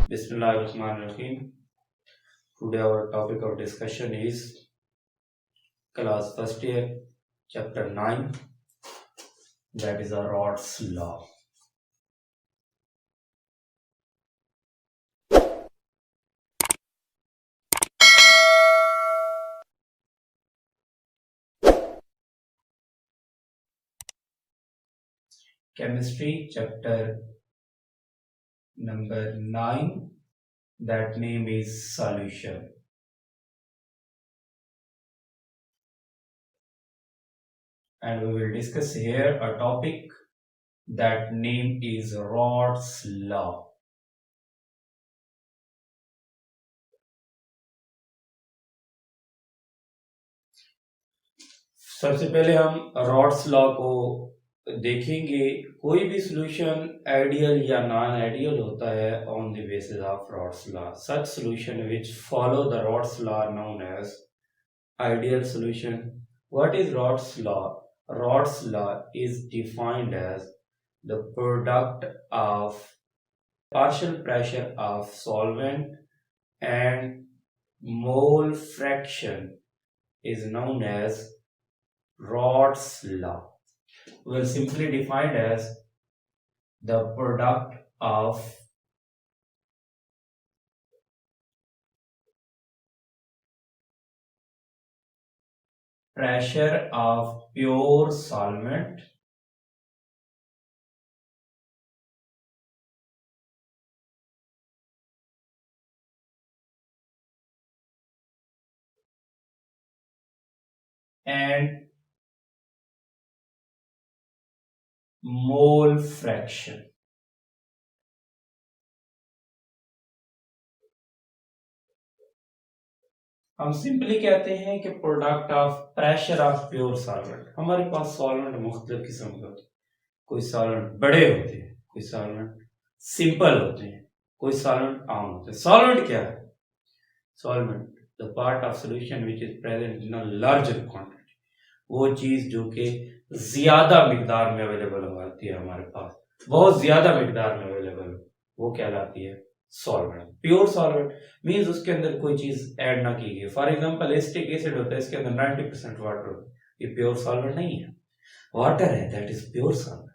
Bismillahirrahmanirrahim. Today our topic of discussion is class first year, chapter 9, that is a Rod's law. Chemistry, chapter number 9, that name is solution. And we will discuss here a topic that name is Rod's law. सबसे पहले हम rods law को देखेंगे। कोई भी solution ideal या non ideal होता है on the basis of rods law. Such solution which follow the rods law are known as ideal solution. What is rods law? Rods law is defined as the product of partial pressure of solvent and mole fraction is known as Rod's law. Will simply defined as the product of pressure of pure solvent and mole fraction. हम simply कहते हैं कि product of pressure of pure solvent. हमारे पास solvent मुख्तलिफ किस्म के होते हैं। कोई सॉल्वेंट बड़े होते हैं, कोई सॉल्वेंट सिंपल होते हैं, कोई सॉल्वेंट आम होते हैं। सॉल्वेंट क्या है? Solvent the part of solution which is present in a larger quantity, वो चीज जो कि ज्यादा मिकदार में अवेलेबल होती है हमारे पास, बहुत ज्यादा मिकदार में अवेलेबल, वो कहलाती है सॉल्वेंट। प्योर सॉल्वेंट मींस उसके अंदर कोई चीज ऐड ना की गई। फॉर एग्जांपल एसिटिक एसिड होता है, इसके अंदर 90% वाटर होता है, ये प्योर सॉल्वेंट नहीं है। वाटर है, दैट इज प्योर सॉल्वेंट।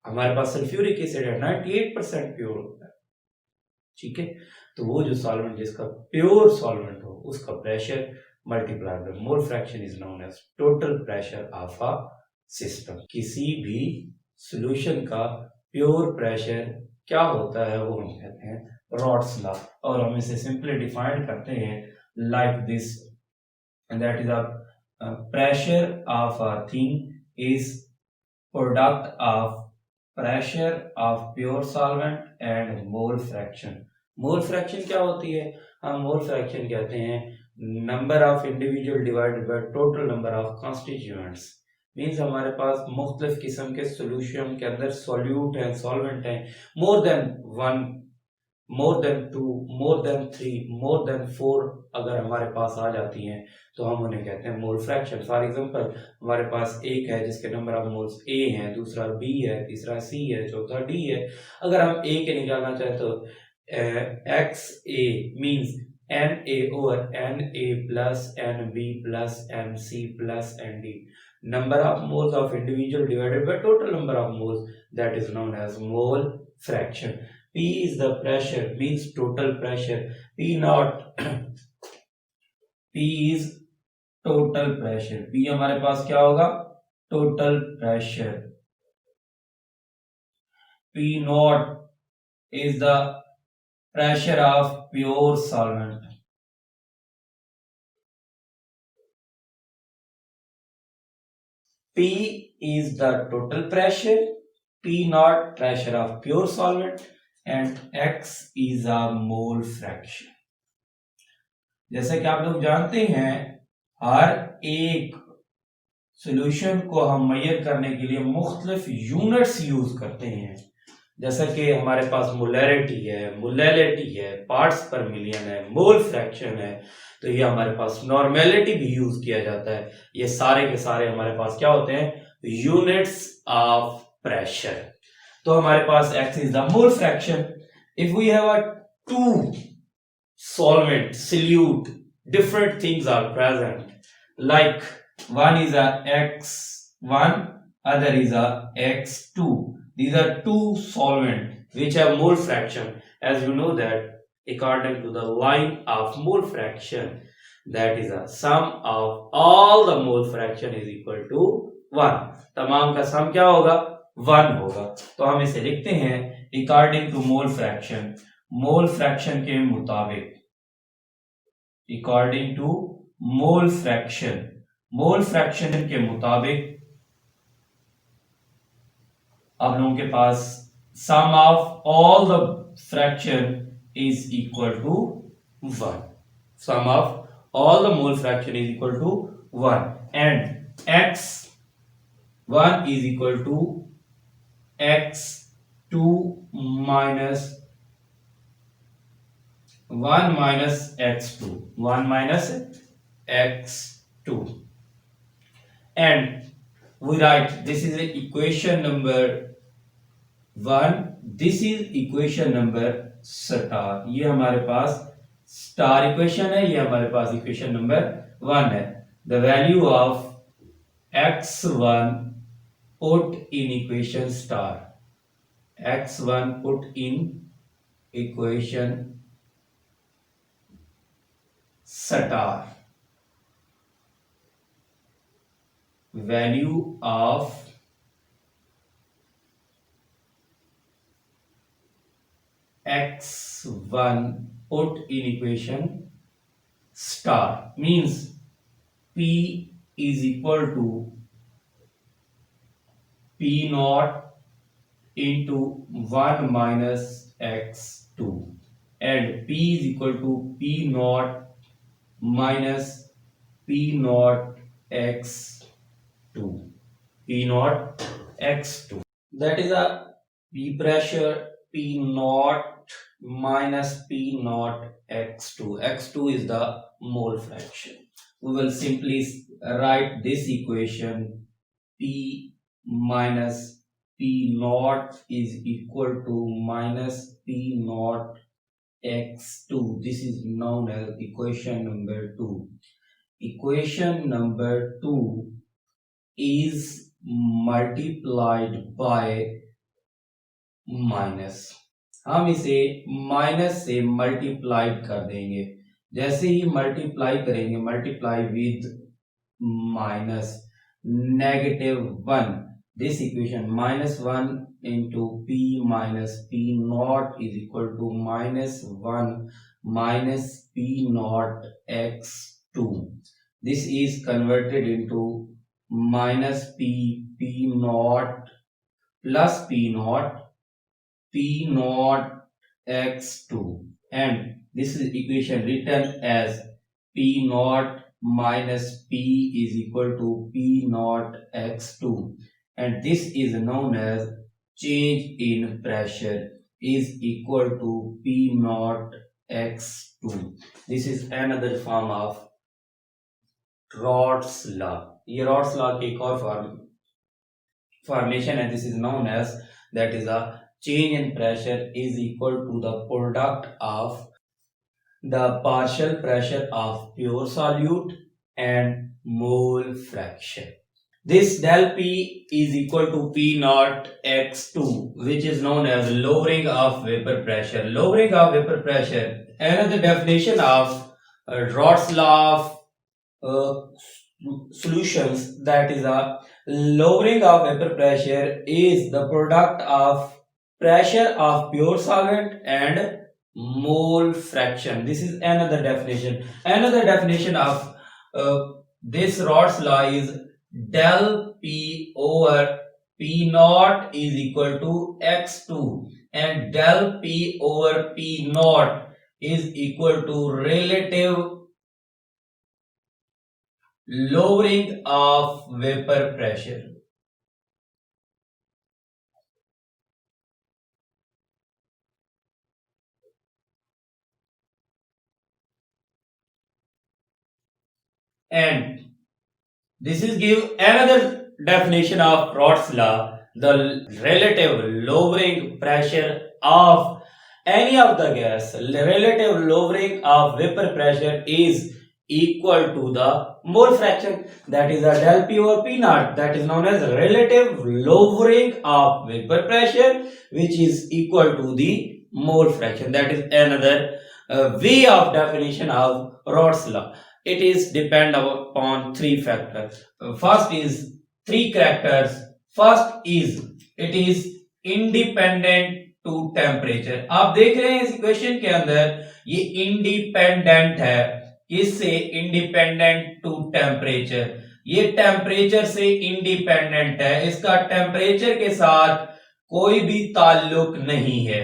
हमारे पास सल्फ्यूरिक एसिड है, 98% प्योर होता है, ठीक है। तो वो जो सॉल्वेंट जिसका प्योर सॉल्वेंट हो उसका pressure multiplied by mole fraction is known as total pressure of a system. किसी भी सॉल्यूशन का प्योर प्रेशर क्या होता है वो हम कहते हैं रॉड्स लॉ, और हम इसे सिंपली डिफाइन करते हैं like this, and that is a pressure of a thing is product of pressure of pure solvent and mole fraction. Mole fraction क्या होती है? हम मोल फ्रैक्शन कहते हैं number of individual divided by total number of constituents. Means हमारे पास मुख्तलिफ किस्म के सॉल्यूशन के अंदर सॉल्यूट है, सॉल्वेंट है, more than 1, more than 2, more than 3, more than 4 अगर हमारे पास आ जाती हैं तो हम उन्हें कहते हैं मोल फ्रैक्शन। फॉर एग्जांपल हमारे पास एक है जिसके नंबर ऑफ मोल्स ए हैं, दूसरा बी है, तीसरा सी है, चौथा डी है। अगर हम ए के निकालना चाहें तो x A means Na over Na plus Nb plus Nc plus Nd. Number of moles of individual divided by total number of moles, that is known as mole fraction. P is the pressure, means total pressure. P naught P is total pressure. P हमारे पास क्या होगा? Total pressure. P naught is the pressure of pure solvent. P is the total pressure, P naught pressure of pure solvent, and X is a mole fraction. जैसे कि आप लोग जानते हैं हर एक सॉल्यूशन को हम मेजर करने के लिए मुख्तलिफ यूनिट्स यूज करते हैं। जैसा कि हमारे पास मोलैरिटी है, मोलैलिटी है, पार्ट्स पर मिलियन है, मोल फ्रैक्शन है, तो ये हमारे पास नॉर्मेलिटी भी यूज किया जाता है। ये सारे के सारे हमारे पास क्या होते हैं? Units of pressure. तो हमारे पास x is the mole fraction, If we have a two solvent, solute, different things are present, like one is a x1, other is a x2. These are two solvent which have mole fraction. As you know that according to the line of mole fraction, that is a sum of all the mole fraction is equal to 1. तमाम का सम क्या होगा? 1 होगा. तो हम इसे लिखते हैं according to mole fraction. Mole fraction के मुताबिक, according to मोल फ्रैक्शन के मुताबिक आप लोगों के पास sum of all the fraction is equal to 1. Sum of all the mole fraction is equal to 1, and x1 is equal to x2 minus 1 minus x2, 1 minus x2, and we write this is equation number 1, this is equation number star. ये हमारे पास star equation है, ये हमारे पास equation number 1 है. The value of x1 put in equation star, x1 put in equation star, value of x1 put in equation star means p is equal to p naught into 1 minus x2, and p is equal to p naught minus p naught x2, p naught x2. That is a p pressure p naught minus p naught x2. x2 is the mole fraction. We will simply write this equation p minus p naught is equal to minus p naught x2. This is known as equation number 2. Equation number 2 is multiplied by minus. हम इसे minus से multiply कर देंगे. जैसे ही multiply करेंगे, multiply with minus -1, this equation -1 into p minus p naught is equal to -1 minus p naught x2. This is converted into minus p naught plus p naught x2, and this is equation written as p naught minus p is equal to p naught x2, and this is known as change in pressure is equal to p naught x2. This is another form of Rod's law. ये Rod's law की एक और formation है. This is known as, that is a change in pressure is equal to the product of the partial pressure of pure solute and mole fraction. This del P is equal to P naught x2, which is known as lowering of vapor pressure. Lowering of vapor pressure, another definition of Rod's law of solutions, that is a lowering of vapor pressure is the product of pressure of pure solvent and mole fraction. This is another definition. Another definition of this Rod's law is del P over P naught is equal to x2, and del P over P naught is equal to relative lowering of vapor pressure. And this is give another definition of Rod's law, the relative lowering pressure of any of the gas, relative lowering of vapor pressure is equal to the mole fraction, that is a del P over P naught, that is known as relative lowering of vapor pressure, which is equal to the mole fraction. That is another way of definition of Rod's law. It is depend upon three factors. First is three characters. First is it is independent to temperature. आप देख रहे हैं इस equation के अंदर ये independent है, इससे इंडिपेंडेंट टू टेम्परेचर, ये टेम्परेचर से इंडिपेंडेंट है, इसका टेम्परेचर के साथ कोई भी ताल्लुक नहीं है.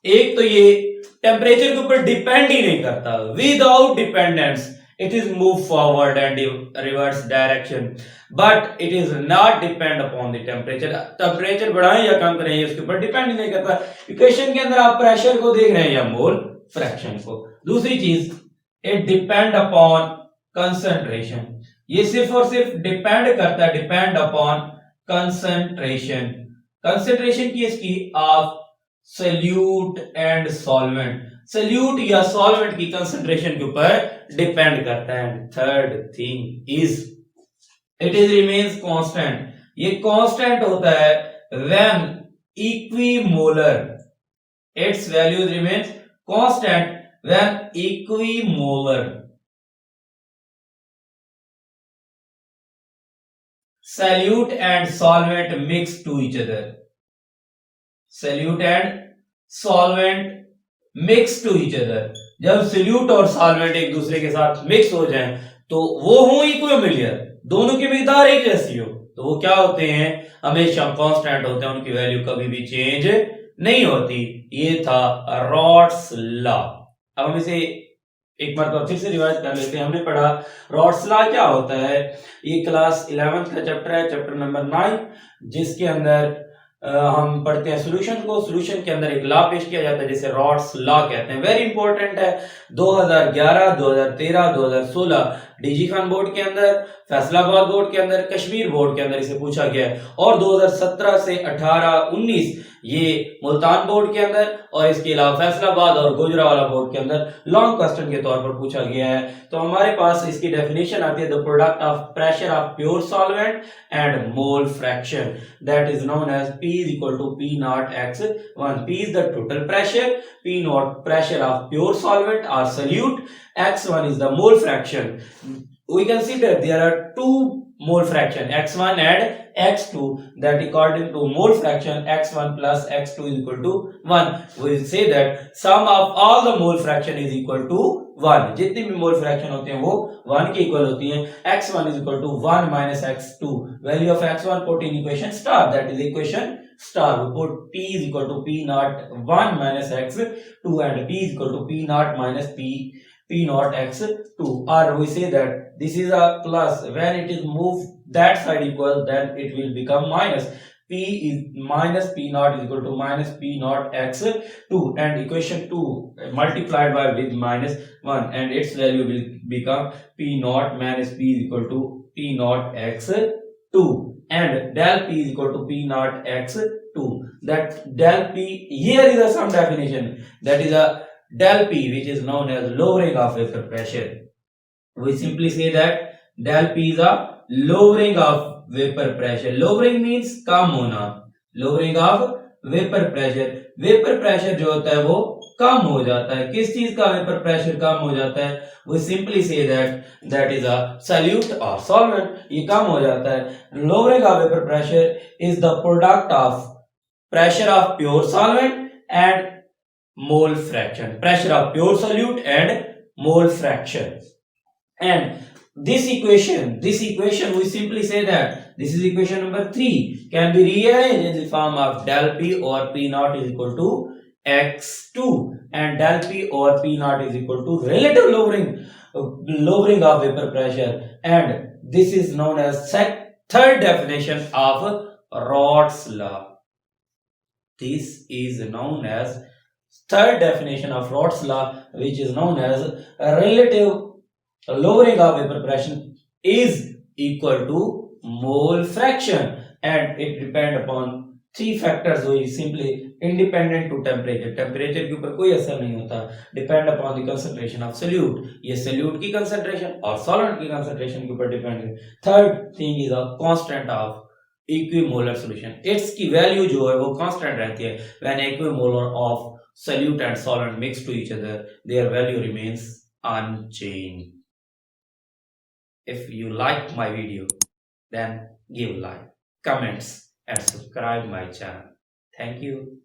एक तो ये टेम्परेचर के ऊपर डिपेंड ही नहीं करता. Without dependence it is move forward and reverse direction, but it is not depend upon the temperature. Temperature बढ़ाएं या कम करें इसके ऊपर डिपेंड नहीं करता. इक्वेशन के अंदर आप प्रेशर को देख रहे हैं या मोल फ्रैक्शन को. दूसरी चीज, इट डिपेंड अपॉन कंसंट्रेशन. ये सिर्फ और सिर्फ डिपेंड करता है, डिपेंड अपॉन कंसंट्रेशन. कंसंट्रेशन की इसकी of solute and solvent, solute या सॉल्वेंट की कंसंट्रेशन के ऊपर डिपेंड करता है. Third thing is it is remains constant. ये कांस्टेंट होता है when equimolar, it's values remains constant when equimolar solute and solvent mix to each other. solute and solvent mix to each other. जब solute और solvent एक दूसरे के साथ mix हो जाएं तो वो हो इक्विमोलर, दोनों की मिकदार एक जैसी हो, तो वो क्या होते हैं, हमेशा कांस्टेंट होते हैं, उनकी वैल्यू कभी भी चेंज नहीं होती. ये था रॉड्स लॉ. अब हम इसे एक बार फिर से रिवाइज कर लेते हैं. हमने पढ़ा रॉड्स लॉ क्या होता है. ये क्लास 11th का चैप्टर है, चैप्टर नंबर 9, जिसके अंदर हम पढ़ते हैं सॉल्यूशन को. सॉल्यूशन के अंदर एक लॉ पेश किया जाता है जिसे रॉड्स लॉ कहते हैं. वेरी इंपॉर्टेंट है. 2011, 2013, 2016 डीजी खान बोर्ड के अंदर, फैसलाबाद बोर्ड के अंदर, कश्मीर बोर्ड के अंदर इसे पूछा गया है. और 2017 से 18, 19 ये मुल्तान बोर्ड के अंदर, और इसके अलावा फैसलाबाद और गुजरावाला बोर्ड के अंदर लॉन्ग क्वेश्चन के तौर पर पूछा गया है. तो हमारे पास इसकी डेफिनेशन आती है, the product of pressure of pure solvent and mole fraction, that is known as P is equal to P naught x1. P is the total pressure, P naught pressure of pure solvent or solute, x1 is the mole fraction. We consider there are two mole fraction, x1 and x2, that according to mole fraction x1 plus x2 is equal to 1. We will say that sum of all the mole fraction is equal to 1. जितनी भी mole fraction होते हैं वो 1 के equal होती हैं. x1 is equal to 1 minus x2. Value of x1 put in equation star, that is equation star. We put P is equal to P naught 1 minus x2 and P is equal to P naught minus P naught x2. Or we say that this is a plus, when it is moved that side equal, then it will become minus. P is minus P naught is equal to minus P naught x2, and equation 2 multiplied by with minus 1, and its value will become P naught minus P is equal to P naught x2, and del P is equal to P naught x2. That del P, here is a some definition, that is a del P which is known as lowering of vapor pressure. We simply say that del P is a lowering of vapor pressure. Lowering means कम होना, lowering of vapor pressure. Vapor pressure जो होता है वो कम हो जाता है. किस चीज का vapor pressure कम हो जाता है? We simply say that is a solute or solvent. ये कम हो जाता है. Lowering of vapor pressure is the product of pressure of pure solvent and mole fraction. Pressure of pure solute and mole fraction. And this equation we simply say that this is equation number 3, can be rearranged in the form of del P or P naught is equal to x2, and del P or P naught is equal to relative lowering of vapor pressure, and this is known as third definition of Rod's law. This is known as third definition of Rod's law, which is known as relative lowering of vapor pressure is equal to mole fraction, and it depend upon three factors हुई simply independent to temperature, temperature के ऊपर कोई असर नहीं होता, depend upon the concentration of solute, ये solute की concentration और सॉल्वेंट की कंसंट्रेशन के ऊपर डिपेंड है। Third thing is a constant of equimolar solution, it's की वैल्यू जो है वो कांस्टेंट रहती है when equimolar of solute and solvent mix to each other, their value remains unchanged. If you like my video, then give like, comments and subscribe my channel. Thank you.